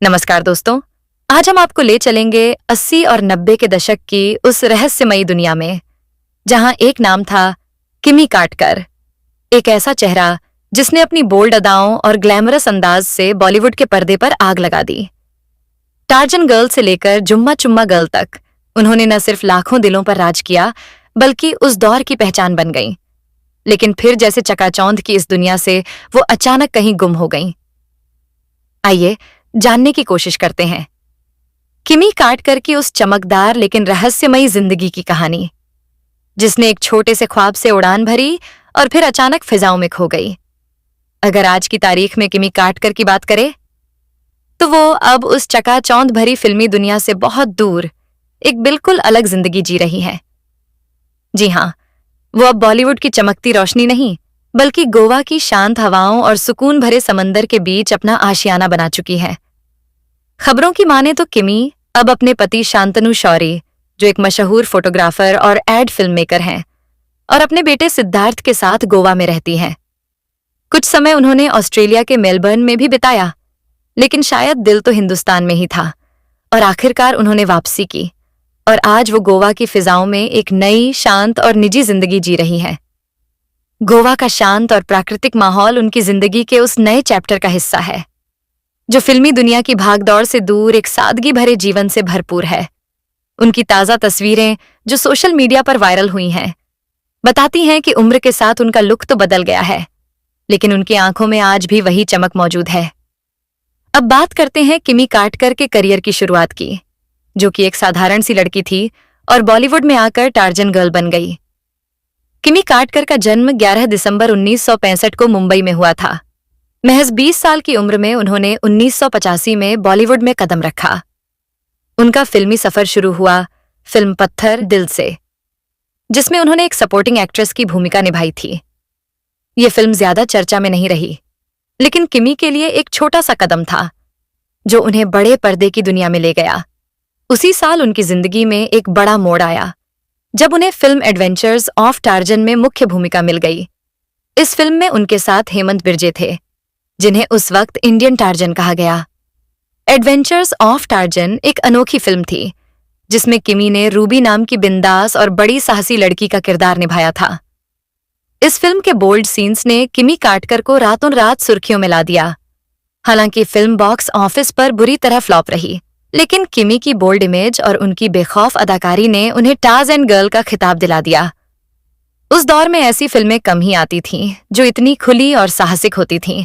नमस्कार दोस्तों। आज हम आपको ले चलेंगे 80 और 90 के दशक की उस रहस्यमयी दुनिया में जहां एक नाम था किमी कार्डकर। एक ऐसा चेहरा जिसने अपनी बोल्ड अदाओं और ग्लैमरस अंदाज से बॉलीवुड के पर्दे पर आग लगा दी। टार्जन गर्ल से लेकर जुम्मा चुम्मा गर्ल तक उन्होंने न सिर्फ लाखों दिलों पर राज किया बल्कि उस दौर की पहचान बन गईं। लेकिन फिर जैसे चकाचौंध की इस दुनिया से वो अचानक कहीं गुम हो गईं। आइए जानने की कोशिश करते हैं किमी कार्डकर की उस चमकदार लेकिन रहस्यमयी जिंदगी की कहानी, जिसने एक छोटे से ख्वाब से उड़ान भरी और फिर अचानक फिजाओं में खो गई। अगर आज की तारीख में किमी कार्डकर की बात करें तो वो अब उस चकाचौंध भरी फिल्मी दुनिया से बहुत दूर एक बिल्कुल अलग जिंदगी जी रही हैं। जी हां, वो अब बॉलीवुड की चमकती रोशनी नहीं बल्कि गोवा की शांत हवाओं और सुकून भरे समंदर के बीच अपना आशियाना बना चुकी है। खबरों की माने तो किमी अब अपने पति शांतनु शौरी, जो एक मशहूर फोटोग्राफर और एड फिल्म मेकर हैं, और अपने बेटे सिद्धार्थ के साथ गोवा में रहती हैं। कुछ समय उन्होंने ऑस्ट्रेलिया के मेलबर्न में भी बिताया, लेकिन शायद दिल तो हिंदुस्तान में ही था और आखिरकार उन्होंने वापसी की और आज वो गोवा की फिजाओं में एक नई, शांत और निजी जिंदगी जी रही हैं। गोवा का शांत और प्राकृतिक माहौल उनकी जिंदगी के उस नए चैप्टर का हिस्सा है, जो फिल्मी दुनिया की भागदौड़ से दूर एक सादगी भरे जीवन से भरपूर है। उनकी ताजा तस्वीरें जो सोशल मीडिया पर वायरल हुई हैं, बताती हैं कि उम्र के साथ उनका लुक तो बदल गया है, लेकिन उनकी आंखों में आज भी वही चमक मौजूद है। अब बात करते हैं किमी कार्डकर के करियर की शुरुआत की, जो कि एक साधारण सी लड़की थी और बॉलीवुड में आकर टार्जन गर्ल बन गई। किमी कार्डकर का जन्म 11 दिसंबर 1965 को मुंबई में हुआ था। महज 20 साल की उम्र में उन्होंने 1985 में बॉलीवुड में कदम रखा। उनका फिल्मी सफर शुरू हुआ फिल्म पत्थर दिल से, जिसमें उन्होंने एक सपोर्टिंग एक्ट्रेस की भूमिका निभाई थी। ये फिल्म ज्यादा चर्चा में नहीं रही, लेकिन किमी के लिए एक छोटा सा कदम था जो उन्हें बड़े पर्दे की दुनिया में ले गया। उसी साल उनकी जिंदगी में एक बड़ा मोड़ आया जब उन्हें फिल्म एडवेंचर्स ऑफ टार्जन में मुख्य भूमिका मिल गई। इस फिल्म में उनके साथ हेमंत बिरजे थे, जिन्हें उस वक्त इंडियन टार्जन कहा गया। एडवेंचर्स ऑफ टार्जन एक अनोखी फिल्म थी जिसमें किमी ने रूबी नाम की बिंदास और बड़ी साहसी लड़की का किरदार निभाया था। इस फिल्म के बोल्ड सीन्स ने किमी कार्डकर को रातों रात सुर्खियों में ला दिया। हालांकि फिल्म बॉक्स ऑफिस पर बुरी तरह फ्लॉप रही, लेकिन किमी की बोल्ड इमेज और उनकी बेखौफ अदाकारी ने उन्हें टार्जन गर्ल का खिताब दिला दिया। उस दौर में ऐसी फिल्में कम ही आती थीं जो इतनी खुली और साहसिक होती थीं,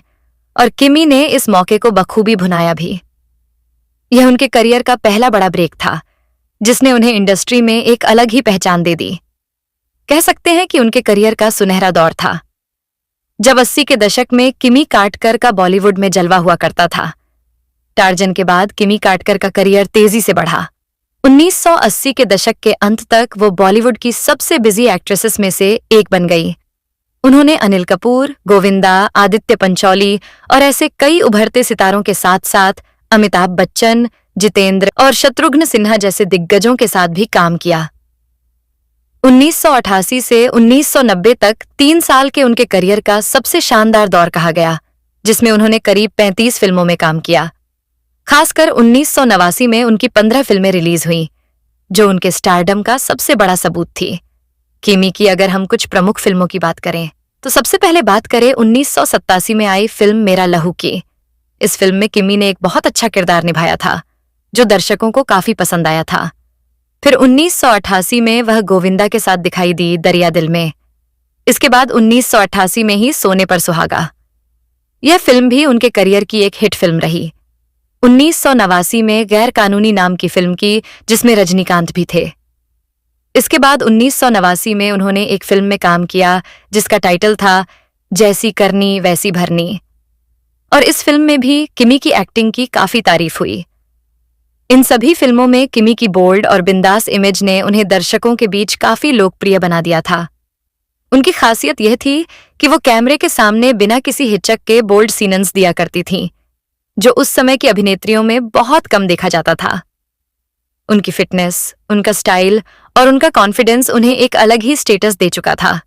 और किमी ने इस मौके को बखूबी भुनाया भी। यह उनके करियर का पहला बड़ा ब्रेक था, जिसने उन्हें इंडस्ट्री में एक अलग ही पहचान दे दी। कह सकते हैं कि उनके करियर का सुनहरा दौर था, जब 80 के दशक में किमी कार्डकर का बॉलीवुड में जलवा हुआ करता था। टार्जन के बाद किमी कार्डकर का करियर तेजी से बढ़ा। 1980 के दशक के अंत तक वो बॉलीवुड की सबसे बिजी एक्ट्रेसेस में से एक बन गई। उन्होंने अनिल कपूर, गोविंदा, आदित्य पंचोली और ऐसे कई उभरते सितारों के साथ साथ अमिताभ बच्चन, जितेंद्र और शत्रुघ्न सिन्हा जैसे दिग्गजों के साथ भी काम किया। 1988 से 1990 तक 3 साल के उनके करियर का सबसे शानदार दौर कहा गया, जिसमें उन्होंने करीब 35 फिल्मों में काम किया। खासकर 1989 में उनकी 15 फिल्में रिलीज हुईं, जो उनके स्टारडम का सबसे बड़ा सबूत थी। किमी की अगर हम कुछ प्रमुख फिल्मों की बात करें तो सबसे पहले बात करें 1987 में आई फिल्म मेरा लहू की। इस फिल्म में किमी ने एक बहुत अच्छा किरदार निभाया था, जो दर्शकों को काफी पसंद आया था। फिर 1988 में वह गोविंदा के साथ दिखाई दी दरिया दिल में। इसके बाद 1988 में ही सोने पर सुहागा। यह फिल्म भी उनके करियर की एक हिट फिल्म रही। 1989 में गैर कानूनी नाम की फिल्म की, जिसमें रजनीकांत भी थे। इसके बाद 1989 में उन्होंने एक फिल्म में काम किया जिसका टाइटल था जैसी करनी वैसी भरनी, और इस फिल्म में भी किमी की एक्टिंग की काफी तारीफ हुई। इन सभी फिल्मों में किमी की बोल्ड और बिंदास इमेज ने उन्हें दर्शकों के बीच काफी लोकप्रिय बना दिया था। उनकी खासियत यह थी कि वो कैमरे के सामने बिना किसी हिचक के बोल्ड सीन्स दिया करती थीं, जो उस समय की अभिनेत्रियों में बहुत कम देखा जाता था। उनकी फिटनेस, उनका स्टाइल और उनका कॉन्फिडेंस उन्हें एक अलग ही स्टेटस दे चुका था।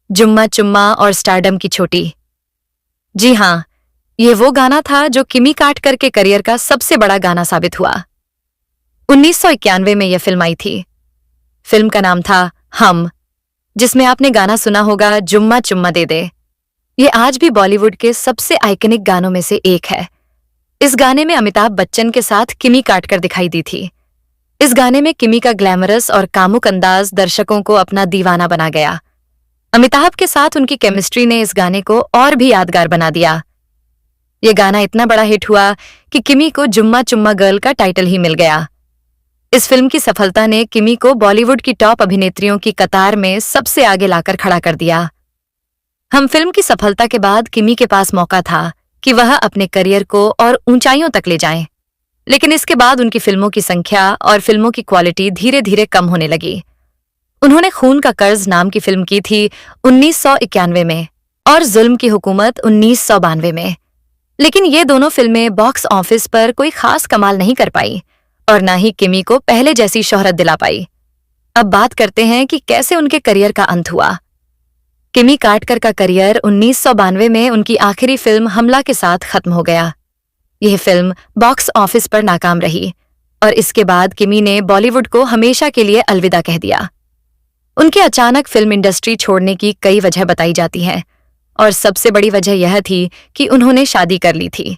जुम्मा चुम्मा और स्टारडम की छोटी। जी हाँ, ये वो गाना था जो किमी कार्टकर के करियर का सबसे बड़ा गाना साबित हुआ। 1991 में यह फिल्म आई थी। फिल्म का नाम था हम, जिसमें आपने गाना सुना होगा जुम्मा चुम्मा दे दे। ये आज भी बॉलीवुड के सबसे आइकनिक गानों में से एक है। इस गाने में अमिताभ बच्चन के साथ किमी कार्टकर दिखाई दी थी। इस गाने में किमी का ग्लैमरस और कामुक अंदाज दर्शकों को अपना दीवाना बना गया। अमिताभ के साथ उनकी केमिस्ट्री ने इस गाने को और भी यादगार बना दिया। ये गाना इतना बड़ा हिट हुआ कि किमी को जुम्मा चुम्मा गर्ल का टाइटल ही मिल गया। इस फिल्म की सफलता ने किमी को बॉलीवुड की टॉप अभिनेत्रियों की कतार में सबसे आगे लाकर खड़ा कर दिया। हम फिल्म की सफलता के बाद किमी के पास मौका था कि वह अपने करियर को और ऊंचाइयों तक ले जाएं। लेकिन इसके बाद उनकी फिल्मों की संख्या और फिल्मों की क्वालिटी धीरे धीरे कम होने लगी। उन्होंने खून का कर्ज नाम की फिल्म की थी 1991 में और जुल्म की हुकूमत 1992 में। लेकिन ये दोनों फिल्में बॉक्स ऑफिस पर कोई खास कमाल नहीं कर पाई और ना ही किमी को पहले जैसी शोहरत दिला पाई। अब बात करते हैं कि कैसे उनके करियर का अंत हुआ। किमी कार्टकर का करियर 1992 में उनकी आखिरी फिल्म हमला के साथ खत्म हो गया। यह फिल्म बॉक्स ऑफिस पर नाकाम रही और इसके बाद किमी ने बॉलीवुड को हमेशा के लिए अलविदा कह दिया। उनके अचानक फिल्म इंडस्ट्री छोड़ने की कई वजह बताई जाती हैं और सबसे बड़ी वजह यह थी कि उन्होंने शादी कर ली थी।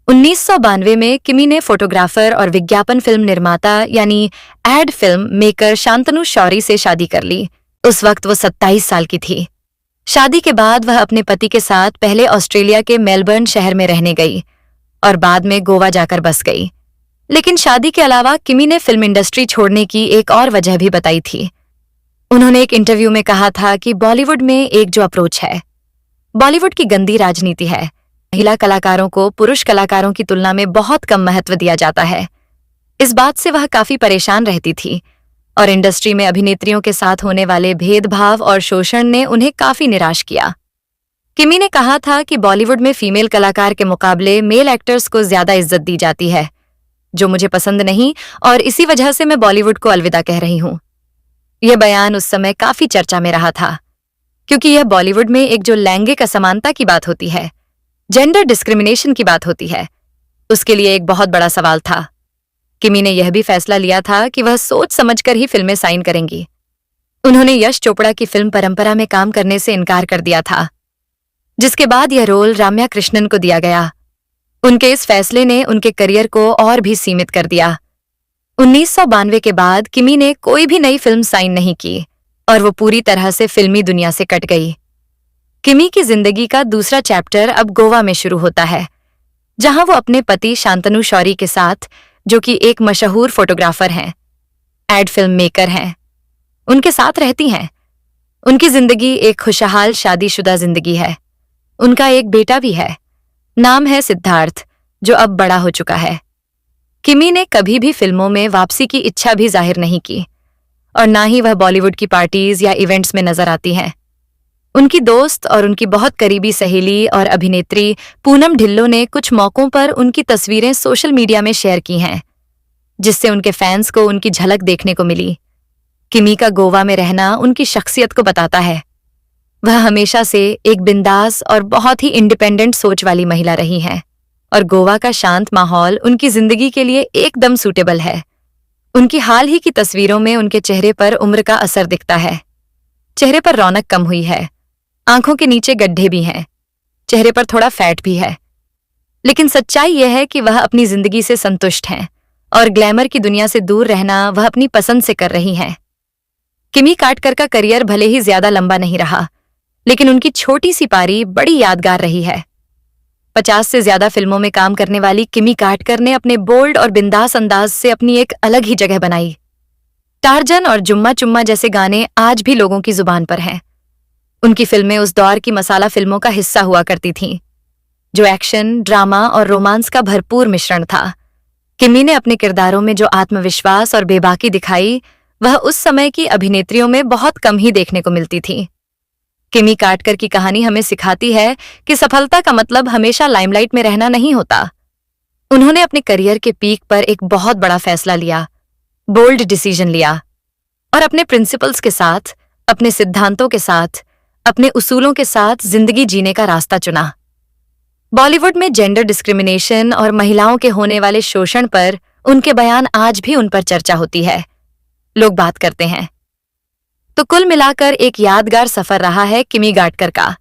1992 में किमी ने फोटोग्राफर और विज्ञापन फिल्म निर्माता यानी ad film maker Shantanu Shourie से शादी कर ली। उस वक्त वो 27 साल की थी। शादी के बाद वह अपने पति के साथ पहले ऑस्ट्रेलिया के मेलबर्न शहर में रहने गई और बाद में गोवा जाकर बस गई। लेकिन शादी के अलावा किमी ने फिल्म इंडस्ट्री छोड़ने की एक और वजह भी बताई थी। उन्होंने एक इंटरव्यू में कहा था कि बॉलीवुड में एक जो अप्रोच है, बॉलीवुड की गंदी राजनीति है। महिला कलाकारों को पुरुष कलाकारों की तुलना में बहुत कम महत्व दिया जाता है। इस बात से वह काफी परेशान रहती थी और इंडस्ट्री में अभिनेत्रियों के साथ होने वाले भेदभाव और शोषण ने उन्हें काफी निराश किया। किमी ने कहा था कि बॉलीवुड में फीमेल कलाकार के मुकाबले मेल एक्टर्स को ज्यादा इज्जत दी जाती है, जो मुझे पसंद नहीं और इसी वजह से मैं बॉलीवुड को अलविदा कह रही हूं। यह बयान उस समय काफी चर्चा में रहा था क्योंकि यह बॉलीवुड में एक जो लैंगिक असमानता की बात होती है, जेंडर डिस्क्रिमिनेशन की बात होती है, उसके लिए एक बहुत बड़ा सवाल था। किमी ने यह भी फैसला लिया था कि वह सोच समझकर ही फिल्में साइन करेंगी। उन्होंने यश चोपड़ा की फिल्म परंपरा में काम करने से इनकार कर दिया था, जिसके बाद यह रोल राम्या कृष्णन को दिया गया। उनके इस फैसले ने उनके करियर को और भी सीमित कर दिया। 1992 के बाद किमी ने कोई भी नई फिल्म साइन नहीं की और वो पूरी तरह से फिल्मी दुनिया से कट गई। किमी की जिंदगी का दूसरा चैप्टर अब गोवा में शुरू होता है, जहां वो अपने पति शांतनु शौरी के साथ, जो कि एक मशहूर फोटोग्राफर हैं, एड फिल्म मेकर हैं, उनके साथ रहती हैं। उनकी जिंदगी एक खुशहाल शादीशुदा जिंदगी है। उनका एक बेटा भी है, नाम है सिद्धार्थ, जो अब बड़ा हो चुका है। किमी ने कभी भी फिल्मों में वापसी की इच्छा भी जाहिर नहीं की और ना ही वह बॉलीवुड की पार्टीज या इवेंट्स में नजर आती हैं। उनकी दोस्त और उनकी बहुत करीबी सहेली और अभिनेत्री पूनम ढिल्लों ने कुछ मौकों पर उनकी तस्वीरें सोशल मीडिया में शेयर की हैं, जिससे उनके फैंस को उनकी झलक देखने को मिली। किमी का गोवा में रहना उनकी शख्सियत को बताता है। वह हमेशा से एक बिंदास और बहुत ही इंडिपेंडेंट सोच वाली महिला रही हैं और गोवा का शांत माहौल उनकी जिंदगी के लिए एकदम सूटेबल है। उनकी हाल ही की तस्वीरों में उनके चेहरे पर उम्र का असर दिखता है। चेहरे पर रौनक कम हुई है, आंखों के नीचे गड्ढे भी हैं, चेहरे पर थोड़ा फैट भी है। लेकिन सच्चाई यह है कि वह अपनी जिंदगी से संतुष्ट हैं और ग्लैमर की दुनिया से दूर रहना वह अपनी पसंद से कर रही हैं। किमी कार्टकर का करियर भले ही ज्यादा लंबा नहीं रहा, लेकिन उनकी छोटी सी पारी बड़ी यादगार रही है। 50 से ज्यादा फिल्मों में काम करने वाली किमी कार्टकर ने अपने बोल्ड और बिंदास अंदाज से अपनी एक अलग ही जगह बनाई। टार्जन और जुम्मा चुम्मा जैसे गाने आज भी लोगों की जुबान पर हैं। उनकी फिल्में उस दौर की मसाला फिल्मों का हिस्सा हुआ करती थीं, जो एक्शन, ड्रामा और रोमांस का भरपूर मिश्रण था। किमी ने अपने किरदारों में जो आत्मविश्वास और बेबाकी दिखाई, वह उस समय की अभिनेत्रियों में बहुत कम ही देखने को मिलती थी। किमी कार्टकर की कहानी हमें सिखाती है कि सफलता का मतलब हमेशा लाइमलाइट में रहना नहीं होता। उन्होंने अपने करियर के पीक पर एक बहुत बड़ा फैसला लिया, बोल्ड डिसीजन लिया और अपने प्रिंसिपल्स के साथ, अपने सिद्धांतों के साथ, अपने उसूलों के साथ जिंदगी जीने का रास्ता चुना। बॉलीवुड में जेंडर डिस्क्रिमिनेशन और महिलाओं के होने वाले शोषण पर उनके बयान आज भी उन पर चर्चा होती है, लोग बात करते हैं। तो कुल मिलाकर एक यादगार सफर रहा है किमी गाडकर का,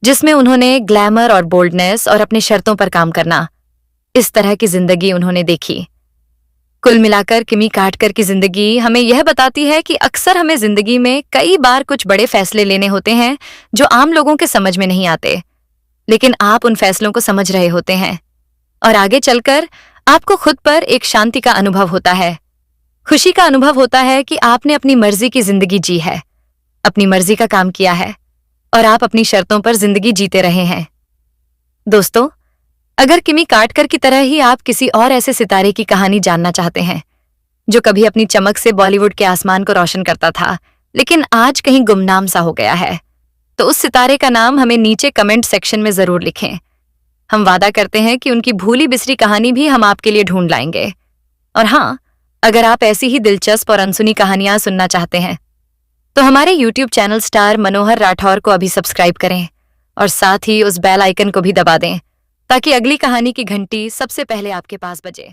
जिसमें उन्होंने ग्लैमर और बोल्डनेस और अपनी शर्तों पर काम करना, इस तरह की जिंदगी उन्होंने देखी। कुल मिलाकर किमी गाडकर की जिंदगी हमें यह बताती है कि अक्सर हमें जिंदगी में कई बार कुछ बड़े फैसले लेने होते हैं जो आम लोगों के समझ में नहीं आते, लेकिन आप उन फैसलों को समझ रहे होते हैं और आगे चलकर आपको खुद पर एक शांति का अनुभव होता है, खुशी का अनुभव होता है कि आपने अपनी मर्जी की जिंदगी जी है, अपनी मर्जी का काम किया है और आप अपनी शर्तों पर जिंदगी जीते रहे हैं। दोस्तों, अगर किमी गाडकर की तरह ही आप किसी और ऐसे सितारे की कहानी जानना चाहते हैं जो कभी अपनी चमक से बॉलीवुड के आसमान को रोशन करता था लेकिन आज कहीं गुमनाम सा हो गया है, तो उस सितारे का नाम हमें नीचे कमेंट सेक्शन में जरूर लिखें। हम वादा करते हैं कि उनकी भूली बिसरी कहानी भी हम आपके लिए ढूंढ लाएंगे। और हाँ, अगर आप ऐसी ही दिलचस्प और अनसुनी कहानियां सुनना चाहते हैं तो हमारे YouTube चैनल स्टार मनोहर राठौर को अभी सब्सक्राइब करें और साथ ही उस बेल आइकन को भी दबा दें ताकि अगली कहानी की घंटी सबसे पहले आपके पास बजे।